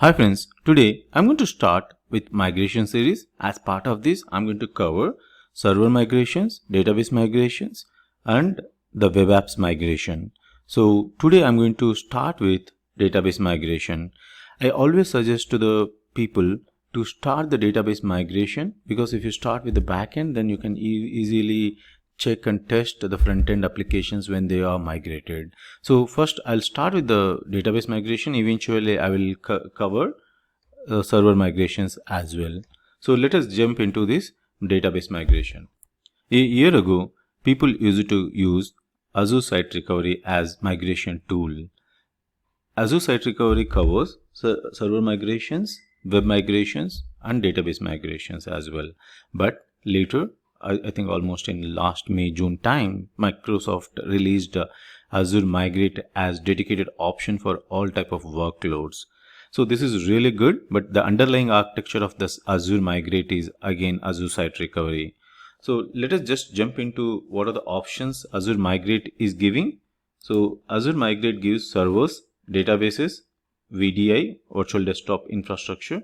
Hi friends, today I'm going to start with migration series. As part of this, I'm going to cover server migrations, database migrations, and the web apps migration. So today I'm going to start with database migration. I always suggest to the people to start the database migration because if you start with the backend, then you can easily check and test the front-end applications when they are migrated. So first I'll start with the database migration. Eventually I will cover server migrations as well. So let us jump into this database migration. A year ago, people used to use Azure Site Recovery as migration tool. Azure Site Recovery covers server migrations, web migrations, and database migrations as well. But later, I think almost in last May-June time, Microsoft released Azure Migrate as dedicated option for all type of workloads. So this is really good, but the underlying architecture of this Azure Migrate is again Azure Site Recovery. So let us just jump into what are the options Azure Migrate is giving. So Azure Migrate gives servers, databases, VDI, virtual desktop infrastructure,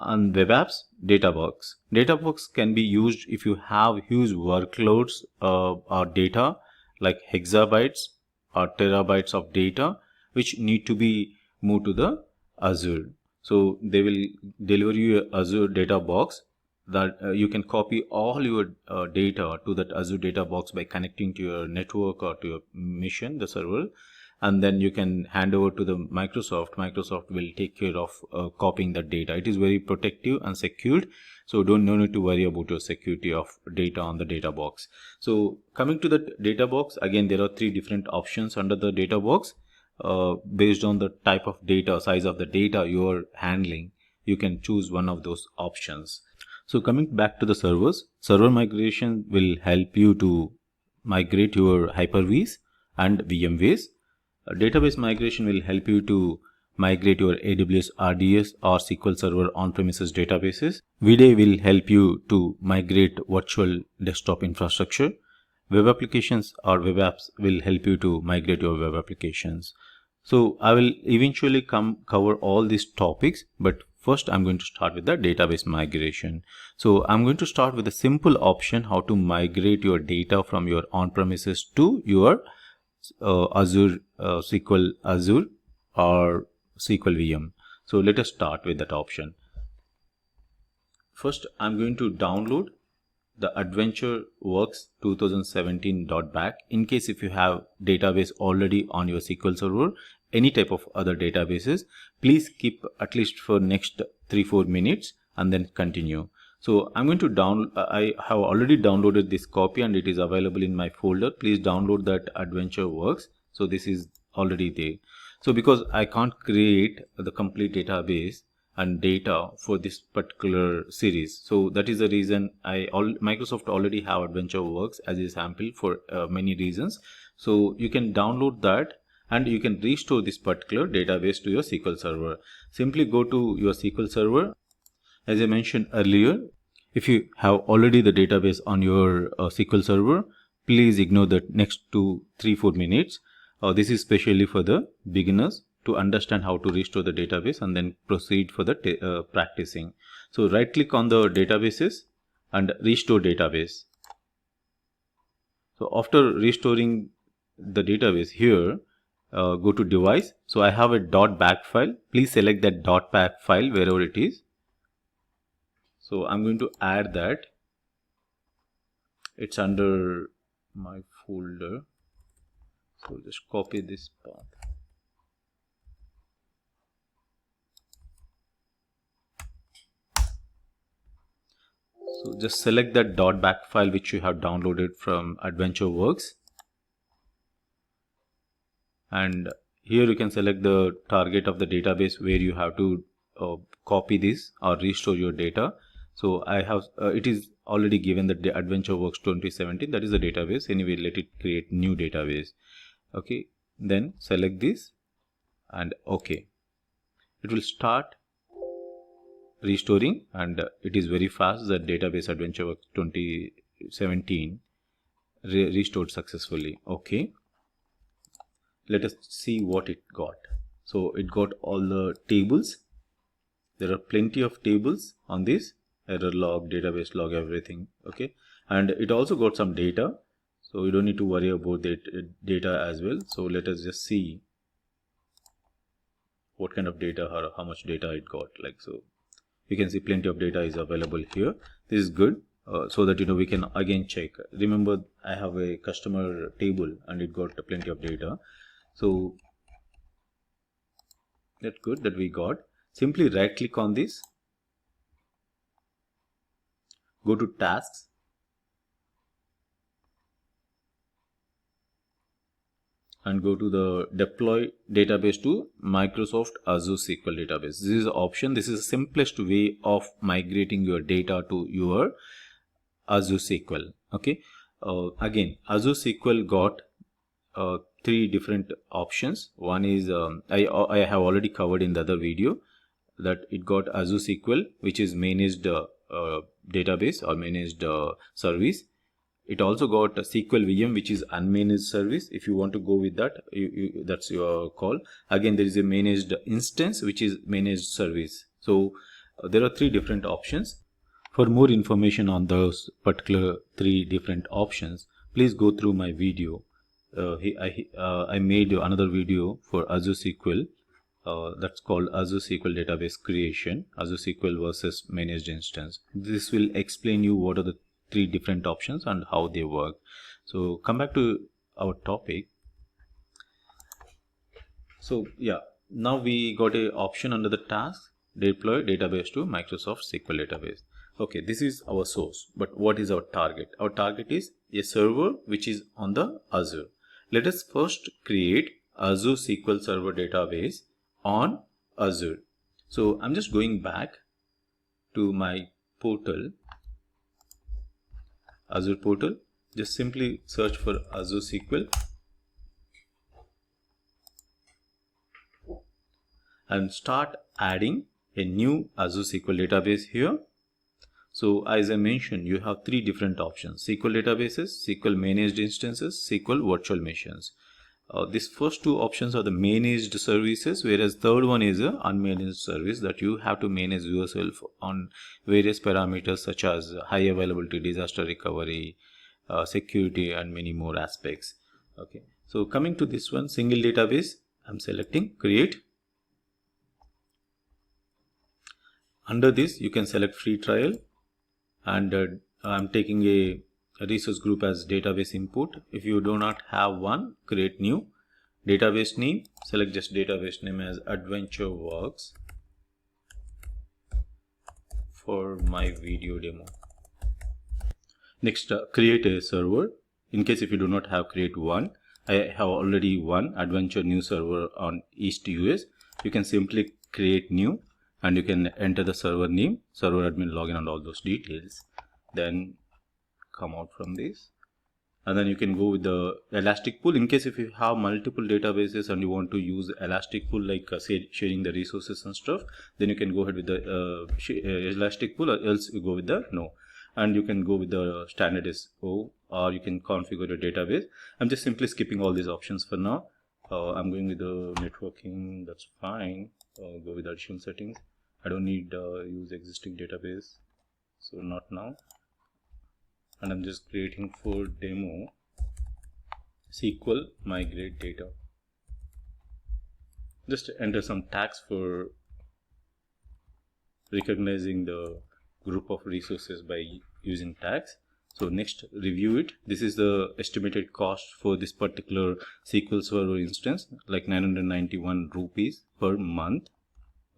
and web apps, Databox. Databox can be used if you have huge workloads or data like hexabytes or terabytes of data which need to be moved to the Azure. So they will deliver you a Azure data box that you can copy all your data to that Azure data box by connecting to your network or to your machine, the server, and then you can hand over to the Microsoft. Microsoft will take care of copying the data. It is very protective and secured, so no need to worry about your security of data on the data box. So coming to the data box, again there are three different options under the data box. Based on the type of data, size of the data you are handling, you can choose one of those options. So coming back to the servers, server migration will help you to migrate your Hyper-Vs and VMwares. Database migration will help you to migrate your AWS RDS or SQL Server on-premises databases. VDI will help you to migrate virtual desktop infrastructure. Web applications or web apps will help you to migrate your web applications. So I will eventually cover all these topics, but first I'm going to start with the database migration. So I'm going to start with a simple option how to migrate your data from your on-premises to your Azure SQL Azure or SQL VM. So let us start with that option. First, I'm going to download the AdventureWorks 2017.back. In case if you have database already on your SQL Server, any type of other databases, please keep at least for next 3-4 minutes and then continue. So I'm going to download, I have already downloaded this copy and it is available in my folder. Please download that AdventureWorks. So this is already there. So because I can't create the complete database and data for this particular series, so that is the reason Microsoft already have AdventureWorks as a sample for many reasons. So you can download that and you can restore this particular database to your SQL Server. Simply go to your SQL Server. As I mentioned earlier, if you have already the database on your SQL Server, please ignore the next 2-3-4 minutes. This is specially for the beginners to understand how to restore the database and then proceed for the practicing. So right click on the databases and restore database. So after restoring the database here, go to device. So I have a .back file. Please select that .back file wherever it is. So I'm going to add that. It's under my folder. So just copy this path. So just select that .back file which you have downloaded from AdventureWorks. And here you can select the target of the database where you have to copy this or restore your data. So I have it is already given that the AdventureWorks 2017, that is the database. Anyway, let it create new database. Okay, then select this and okay. It will start restoring and it is very fast. The database AdventureWorks 2017 restored successfully. Okay, let us see what it got. So it got all the tables There are plenty of tables on this, error log, database log, everything. Okay, and it also got some data, so you don't need to worry about that data as well. So let us just see what kind of data or how much data it got. Like, so you can see plenty of data is available here. This is good, so that we can again check. Remember, I have a customer table and it got plenty of data, so that's good that we got. Simply right click on this, go to tasks, and go to the deploy database to Microsoft Azure SQL database. This is the option. This is the simplest way of migrating your data to your Azure SQL. Okay, again, Azure SQL got 3 different options. One is I have already covered in the other video that it got Azure SQL, which is managed database or managed service. It also got a SQL VM, which is unmanaged service. If you want to go with that, that's your call. Again, there is a managed instance, which is managed service. So there are 3 different options. For more information on those particular 3 different options, please go through my video. I made another video for Azure SQL. That's called Azure SQL Database Creation, Azure SQL versus Managed Instance. This will explain you what are the 3 different options and how they work. So come back to our topic. So yeah, now we got a option under the task, deploy database to Microsoft SQL database. Okay, this is our source, but what is our target? Our target is a server which is on the Azure. Let us first create Azure SQL Server database on Azure. So I'm just going back to my portal, Azure portal. Just simply search for Azure SQL and start adding a new Azure SQL database here. So as I mentioned, you have 3 different options: SQL databases, SQL managed instances, SQL virtual machines. These first 2 options are the managed services, whereas third one is a unmanaged service that you have to manage yourself on various parameters such as high availability, disaster recovery, security, and many more aspects. Okay, so coming to this one, single database, I'm selecting create. Under this, you can select free trial, and I'm taking a resource group as database input. If you do not have one, create new. Database name, select just database name as Adventure Works for my video demo. Next, create a server. In case if you do not have, create one. I have already one Adventure new server on East US. You can simply create new, and you can enter the server name, server admin login, and all those details. Then come out from this, and then you can go with the elastic pool. In case if you have multiple databases and you want to use elastic pool, like say sharing the resources and stuff, then you can go ahead with the elastic pool, or else you go with the no. And you can go with the standard SO, or you can configure a database. I'm just simply skipping all these options for now. I'm going with the networking, that's fine. Go with additional settings. I don't need use existing database, so not now. And I'm just creating for demo SQL Migrate Data. Just enter some tags for recognizing the group of resources by using tags. So next, review it. This is the estimated cost for this particular SQL Server instance, like 991 rupees per month.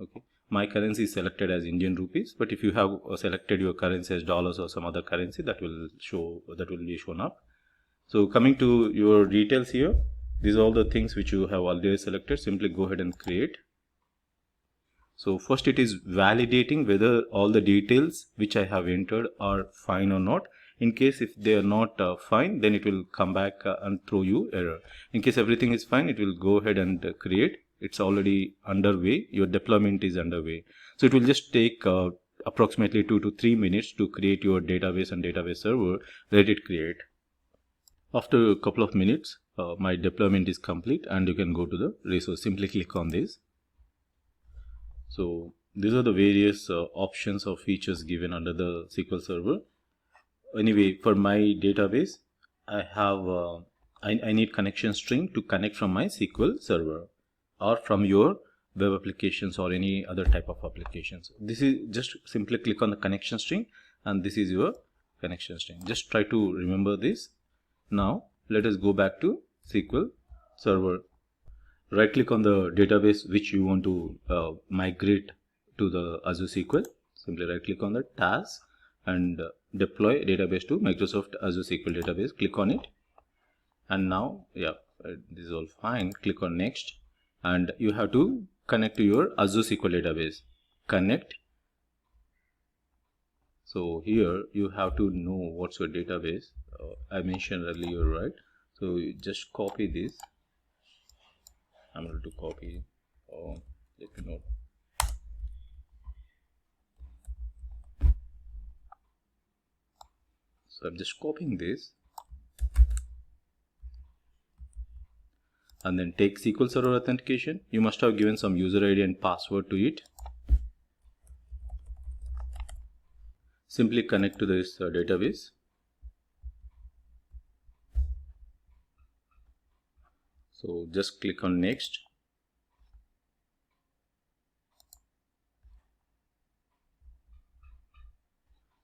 Okay, my currency is selected as Indian rupees, but if you have selected your currency as dollars or some other currency, that will be shown up. So coming to your details here, these are all the things which you have already selected. Simply go ahead and create. So first it is validating whether all the details which I have entered are fine or not. In case if they are not fine, then it will come back and throw you error. In case everything is fine, it will go ahead and create. It's already underway. Your deployment is underway. So it will just take approximately 2 to 3 minutes to create your database and database server. Let it create. After a couple of minutes, my deployment is complete, and you can go to the resource. Simply click on this. So these are the various options or features given under the SQL Server. Anyway, for my database, I have I need connection string to connect from my SQL Server or from your web applications or any other type of applications. This is just simply click on the connection string, and this is your connection string. Just try to remember this. Now let us go back to SQL Server. Right click on the database which you want to migrate to the Azure SQL. Simply right click on the task and deploy database to Microsoft Azure SQL database. Click on it, and now this is all fine. Click on next, and you have to connect to your Azure SQL database. Connect. So here you have to know what's your database. I mentioned earlier, right? So you just copy this. I'm going to copy. Let me know. So I'm just copying this, and then take SQL Server authentication. You must have given some user ID and password to it. Simply connect to this database. So just click on next.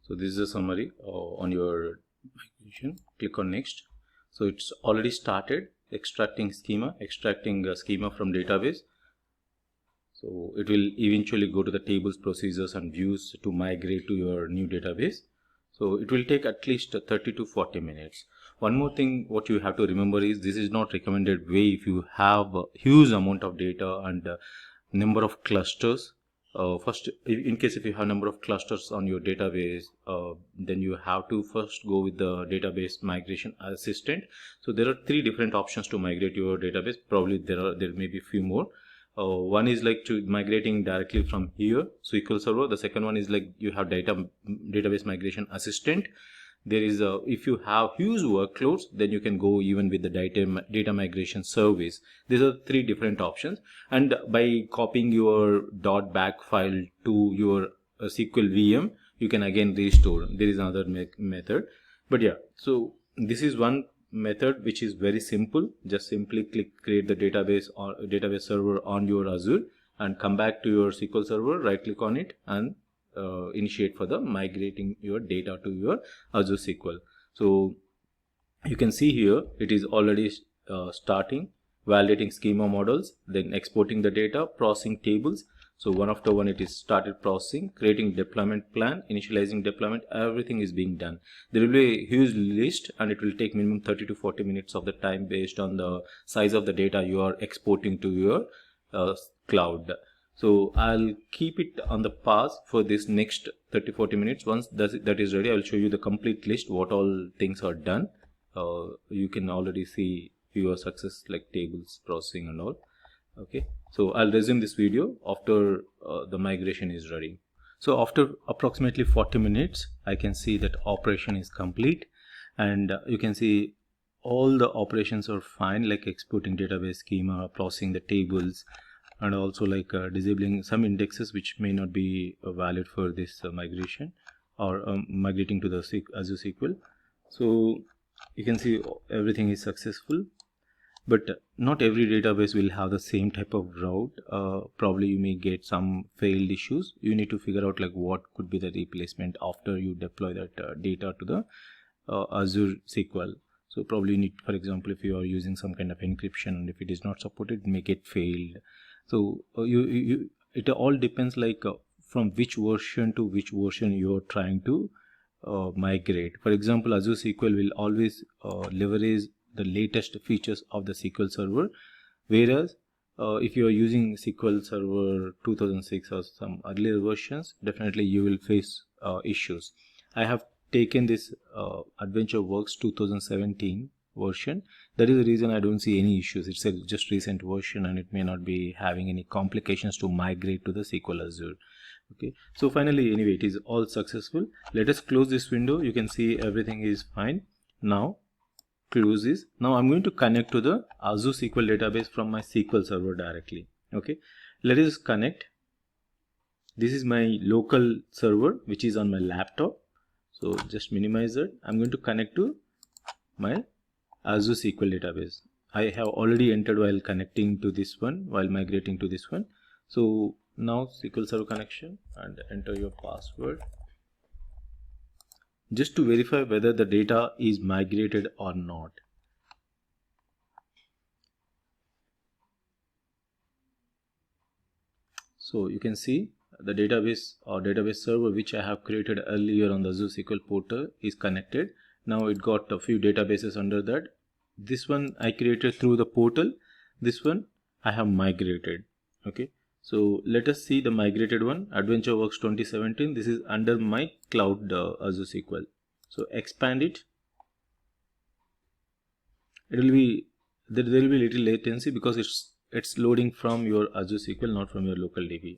So this is a summary on your migration. Click on next. So it's already started extracting schema from database. So it will eventually go to the tables, procedures and views to migrate to your new database. So it will take at least 30 to 40 minutes. One more thing what you have to remember is this is not recommended way if you have a huge amount of data and number of clusters. First, in case if you have number of clusters on your database, then you have to first go with the database migration assistant. So there are 3 different options to migrate your database. Probably there may be a few more. One is like to migrating directly from here SQL Server. The second one is like you have database migration assistant. There is if you have huge workloads, then you can go even with the data migration service. These are 3 different options, and by copying your .back file to your SQL VM, you can again restore. There is another method, but yeah, so this is one method which is very simple. Just simply create the database or database server on your Azure and come back to your SQL Server, right click on it and initiate for the migrating your data to your Azure SQL. So you can see here it is already starting validating schema models, then exporting the data, processing tables. So one after one it is started processing, creating deployment plan, initializing deployment, everything is being done. There will be a huge list and it will take minimum 30 to 40 minutes of the time based on the size of the data you are exporting to your cloud. So I'll keep it on the pause for this next 30-40 minutes. Once that is ready, I will show you the complete list, what all things are done. You can already see your success like tables, processing and all. Okay, so I'll resume this video after the migration is ready. So after approximately 40 minutes, I can see that operation is complete, and you can see all the operations are fine, like exporting database schema, processing the tables, and also like disabling some indexes which may not be valid for this migration or migrating to the Azure SQL. So you can see everything is successful, but not every database will have the same type of route. Probably you may get some failed issues. You need to figure out like what could be the replacement after you deploy that data to the Azure SQL. So probably you need, for example, if you are using some kind of encryption and if it is not supported, it may get failed. So it all depends like from which version to which version you are trying to migrate. For example, Azure SQL will always leverage the latest features of the SQL Server, whereas if you are using SQL Server 2006 or some earlier versions, definitely you will face issues. I have taken this AdventureWorks 2017 version. That is the reason I don't see any issues. It's a just recent version and it may not be having any complications to migrate to the SQL Azure. Okay, so finally, anyway, it is all successful. Let us close this window. You can see everything is fine. Now close this. Now I'm going to connect to the Azure SQL database from my SQL Server directly. Okay, let us connect. This is my local server which is on my laptop. So just minimize it. I'm going to connect to my Azure SQL database. I have already entered while connecting to this one, while migrating to this one. So now SQL Server connection, and enter your password just to verify whether the data is migrated or not. So you can see the database or database server which I have created earlier on the Azure SQL portal is connected. Now it got a few databases under that. This one I created through the portal. This one I have migrated. Okay. So let us see the migrated one, AdventureWorks 2017. This is under my cloud Azure SQL. So expand it. It will be there will be little latency because it's loading from your Azure SQL, not from your local DB.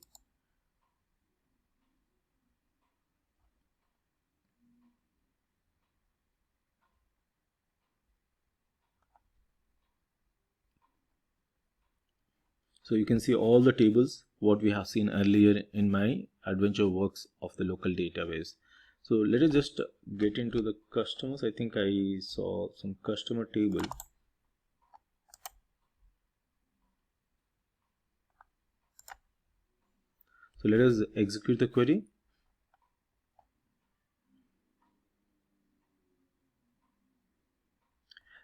So you can see all the tables what we have seen earlier in my AdventureWorks of the local database. So let us just get into the customers. I think I saw some customer table. So let us execute the query.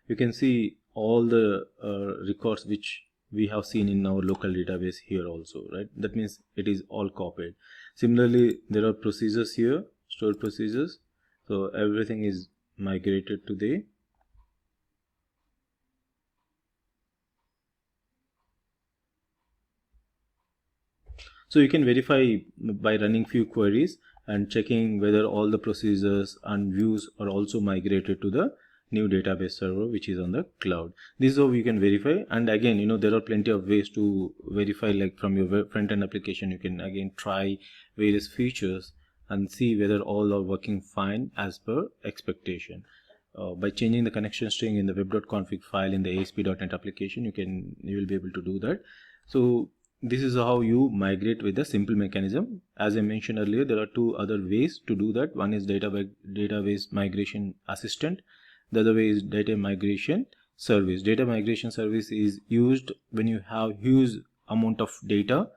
You can see all the records which we have seen in our local database here also, right? That means it is all copied. Similarly, there are procedures here, stored procedures. So everything is migrated to the So you can verify by running few queries and checking whether all the procedures and views are also migrated to the new database server which is on the cloud. This is how you can verify. And again, there are plenty of ways to verify, like from your front-end application. You can again try various features and see whether all are working fine as per expectation. By changing the connection string in the web.config file in the ASP.NET application, you will be able to do that. So this is how you migrate with a simple mechanism. As I mentioned earlier, there are two other ways to do that. One is database migration assistant. The other way is data migration service. Data migration service is used when you have huge amount of data,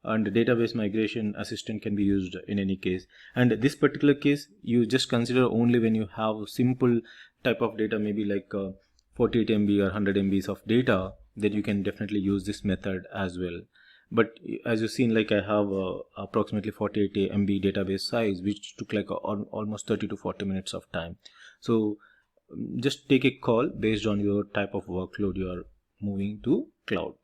and the database migration assistant can be used in any case. And this particular case you just consider only when you have simple type of data, maybe like 48 MB or 100 MBs of data, then you can definitely use this method as well. But as you've seen, like I have approximately 48 MB database size, which took like almost 30 to 40 minutes of time. So just take a call based on your type of workload you are moving to cloud.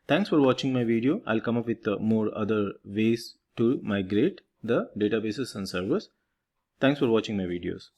Thanks for watching my video. I'll come up with more other ways to migrate the databases and servers. Thanks for watching my videos.